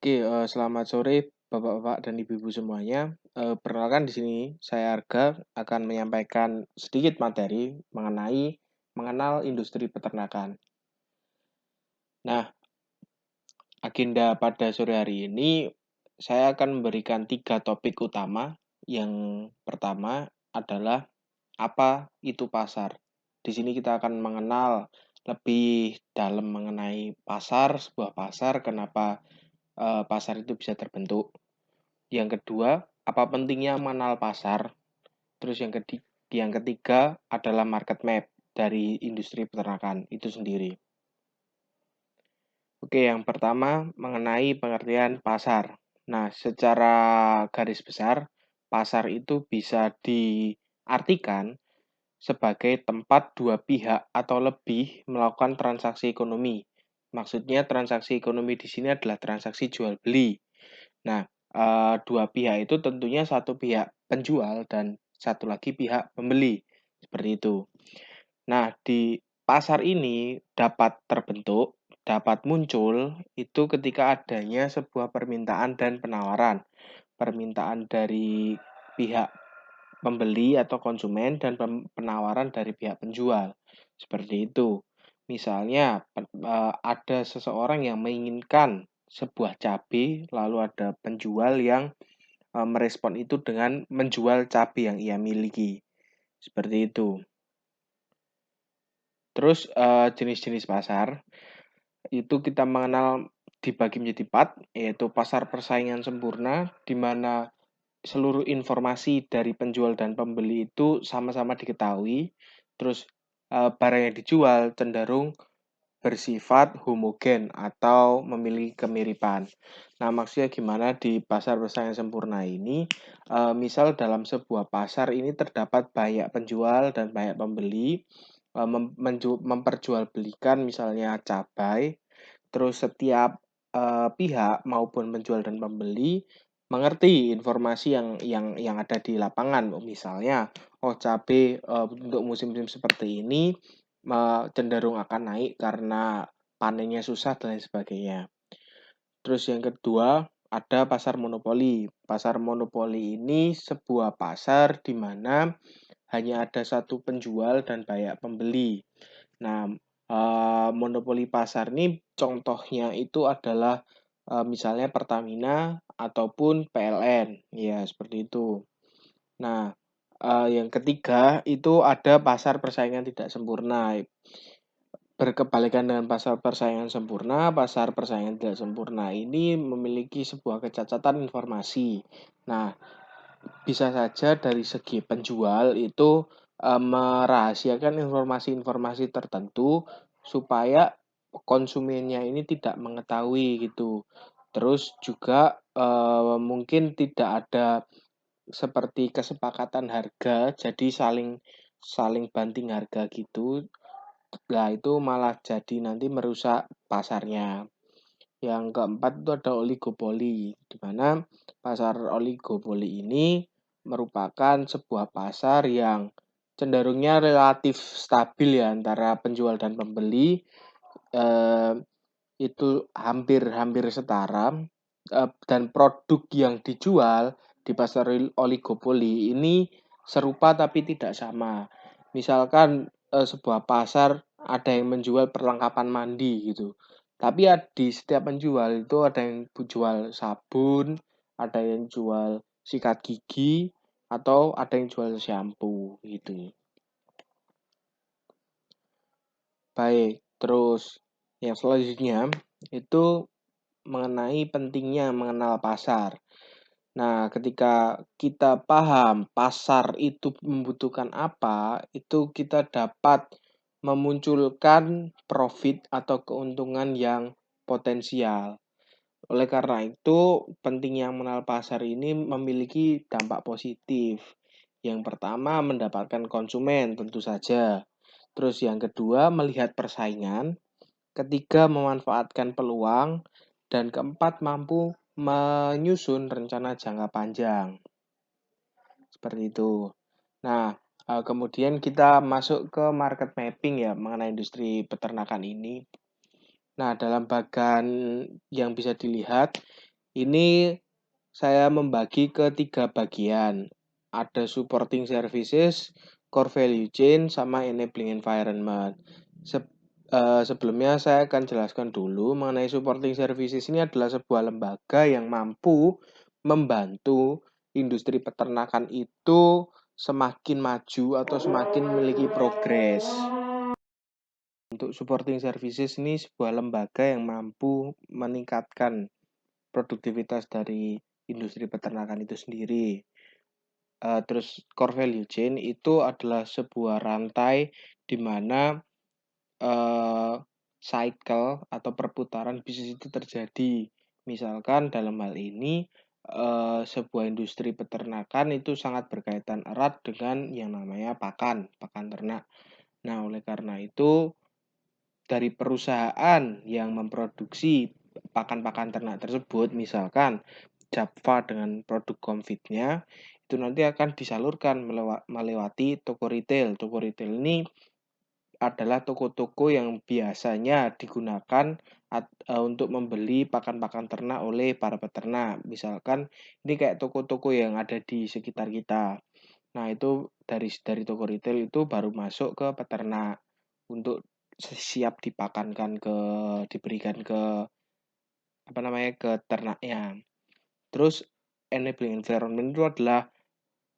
Oke, selamat sore Bapak-bapak dan Ibu-ibu semuanya. Perkenalkan di sini saya Arga akan menyampaikan sedikit materi mengenai mengenal industri peternakan. Nah, agenda pada sore hari ini saya akan memberikan 3 topik utama. Yang pertama adalah apa itu pasar. Di sini kita akan mengenal lebih dalam mengenai pasar, sebuah pasar, kenapa pasar itu bisa terbentuk. Yang kedua, apa pentingnya mengenal pasar? Terus yang ketiga adalah market map dari industri peternakan itu sendiri. Oke, yang pertama mengenai pengertian pasar. Nah, secara garis besar, pasar itu bisa diartikan sebagai tempat dua pihak atau lebih melakukan transaksi ekonomi. Maksudnya transaksi ekonomi di sini adalah transaksi jual beli. Nah, dua pihak itu tentunya satu pihak penjual dan satu lagi pihak pembeli, seperti itu. Nah, di pasar ini dapat terbentuk, dapat muncul itu ketika adanya sebuah permintaan dan penawaran. Permintaan dari pihak pembeli atau konsumen dan penawaran dari pihak penjual. Seperti itu. Misalnya ada seseorang yang menginginkan sebuah cabai, lalu ada penjual yang merespon itu dengan menjual cabai yang ia miliki. Seperti itu. Terus jenis-jenis pasar itu kita mengenal dibagi menjadi 4, yaitu pasar persaingan sempurna, di mana seluruh informasi dari penjual dan pembeli itu sama-sama diketahui. Terus barang yang dijual cenderung bersifat homogen atau memiliki kemiripan. Nah, maksudnya gimana di pasar persaingan sempurna ini? Misal dalam sebuah pasar ini terdapat banyak penjual dan banyak pembeli, memperjualbelikan misalnya cabai, terus setiap pihak maupun penjual dan pembeli mengerti informasi yang ada di lapangan. Misalnya, oh cabai untuk musim-musim seperti ini cenderung akan naik karena panennya susah dan lain sebagainya. Terus yang kedua, ada pasar monopoli. Pasar monopoli ini sebuah pasar di mana hanya ada satu penjual dan banyak pembeli. Nah, monopoli pasar ini contohnya itu adalah misalnya Pertamina ataupun PLN, ya seperti itu. Nah, yang ketiga itu ada pasar persaingan tidak sempurna. Berkebalikan dengan pasar persaingan sempurna, pasar persaingan tidak sempurna ini memiliki sebuah kecacatan informasi. Nah, bisa saja dari segi penjual itu merahasiakan informasi-informasi tertentu supaya konsumennya ini tidak mengetahui gitu. Terus juga mungkin tidak ada seperti kesepakatan harga, jadi saling saling banting harga gitu. Nah, itu malah jadi nanti merusak pasarnya. Yang keempat itu ada oligopoli, di mana pasar oligopoli ini merupakan sebuah pasar yang cenderungnya relatif stabil ya antara penjual dan pembeli. Eh, itu hampir-hampir setara, dan produk yang dijual di pasar oligopoli ini serupa tapi tidak sama. Misalkan sebuah pasar ada yang menjual perlengkapan mandi gitu. Tapi di setiap penjual itu ada yang jual sabun, ada yang jual sikat gigi, atau ada yang jual shampoo gitu. Baik, terus yang selanjutnya itu mengenai pentingnya mengenal pasar. Nah, ketika kita paham pasar itu membutuhkan apa, itu kita dapat memunculkan profit atau keuntungan yang potensial. Oleh karena itu, pentingnya mengenal pasar ini memiliki dampak positif. Yang pertama, mendapatkan konsumen tentu saja. Terus yang kedua, melihat persaingan. Ketiga, memanfaatkan peluang. Dan keempat, mampu menyusun rencana jangka panjang. Seperti itu. Nah, kemudian kita masuk ke market mapping ya mengenai industri peternakan ini. Nah, dalam bagian yang bisa dilihat, Ini saya membagi ke 3 bagian. Ada supporting services, core value chain, sama enabling environment. Sebelumnya saya akan jelaskan dulu mengenai supporting services. Ini adalah sebuah lembaga yang mampu membantu industri peternakan itu semakin maju atau semakin memiliki progres. Untuk supporting services ini sebuah lembaga yang mampu meningkatkan produktivitas dari industri peternakan itu sendiri. Terus core value chain itu adalah sebuah rantai di mana cycle atau perputaran bisnis itu terjadi. Misalkan dalam hal ini sebuah industri peternakan itu sangat berkaitan erat dengan yang namanya pakan ternak. Nah, oleh karena itu dari perusahaan yang memproduksi pakan-pakan ternak tersebut, misalkan Java dengan produk Comfitnya, itu nanti akan disalurkan melewati toko retail. Toko retail ini adalah toko-toko yang biasanya digunakan untuk membeli pakan-pakan ternak oleh para peternak. Misalkan ini kayak toko-toko yang ada di sekitar kita. Nah, itu dari toko retail itu baru masuk ke peternak untuk siap diberikan ke ke ternaknya. Terus enabling environment itu adalah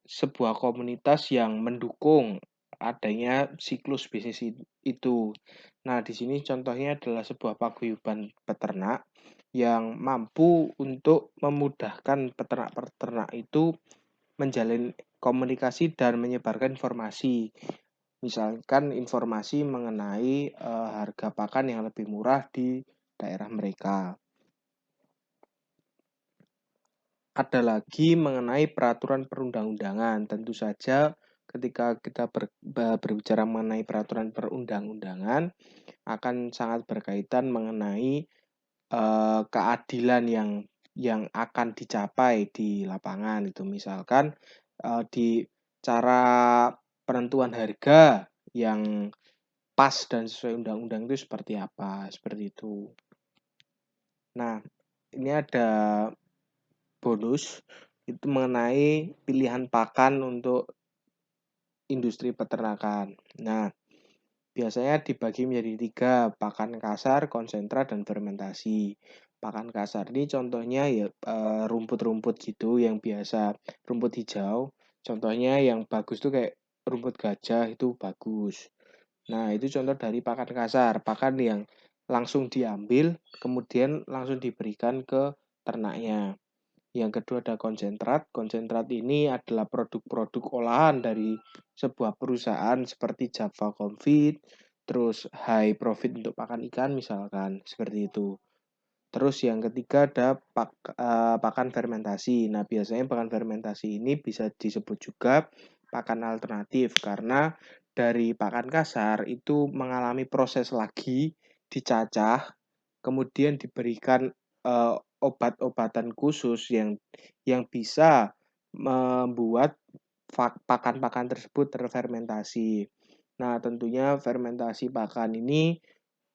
sebuah komunitas yang mendukung adanya siklus bisnis itu. Nah, di sini contohnya adalah sebuah paguyuban peternak yang mampu untuk memudahkan peternak-peternak itu menjalin komunikasi dan menyebarkan informasi. Misalkan informasi mengenai harga pakan yang lebih murah di daerah mereka. Ada lagi mengenai peraturan perundang-undangan. Tentu saja ketika kita berbicara mengenai peraturan perundang-undangan akan sangat berkaitan mengenai keadilan yang akan dicapai di lapangan itu. Misalkan di cara penentuan harga yang pas dan sesuai undang-undang itu seperti apa, seperti itu. Nah, ini ada bonus itu mengenai pilihan pakan untuk industri peternakan. Nah, biasanya dibagi menjadi 3, pakan kasar, konsentrat, dan fermentasi. Pakan kasar ini contohnya ya rumput-rumput gitu yang biasa, rumput hijau. Contohnya yang bagus tuh kayak rumput gajah itu bagus. Nah, itu contoh dari pakan kasar, pakan yang langsung diambil, kemudian langsung diberikan ke ternaknya. Yang kedua ada konsentrat. Konsentrat ini adalah produk-produk olahan dari sebuah perusahaan seperti Java Confit, terus high profit untuk pakan ikan misalkan, seperti itu. Terus yang ketiga ada pakan fermentasi. Nah, biasanya pakan fermentasi ini bisa disebut juga pakan alternatif karena dari pakan kasar itu mengalami proses lagi dicacah, kemudian diberikan obat-obatan khusus yang bisa membuat pakan-pakan tersebut terfermentasi. Nah, tentunya fermentasi pakan ini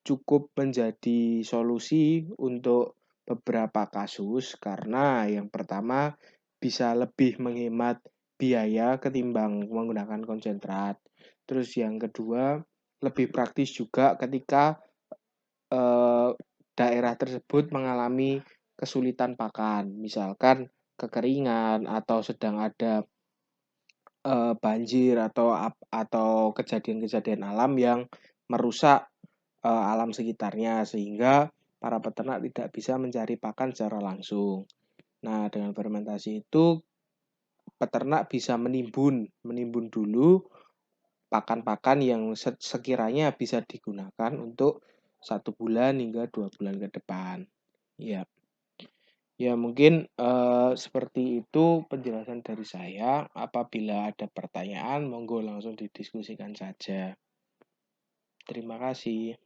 cukup menjadi solusi untuk beberapa kasus karena yang pertama bisa lebih menghemat biaya ketimbang menggunakan konsentrat. Terus yang kedua lebih praktis juga ketika eh, daerah tersebut mengalami kesulitan pakan, misalkan kekeringan atau sedang ada banjir atau kejadian-kejadian alam yang merusak alam sekitarnya sehingga para peternak tidak bisa mencari pakan secara langsung. Nah, dengan fermentasi itu peternak bisa menimbun dulu pakan-pakan yang sekiranya bisa digunakan untuk 1 bulan hingga 2 bulan ke depan. Ya, ya mungkin seperti itu penjelasan dari saya. Apabila ada pertanyaan, monggo langsung didiskusikan saja. Terima kasih.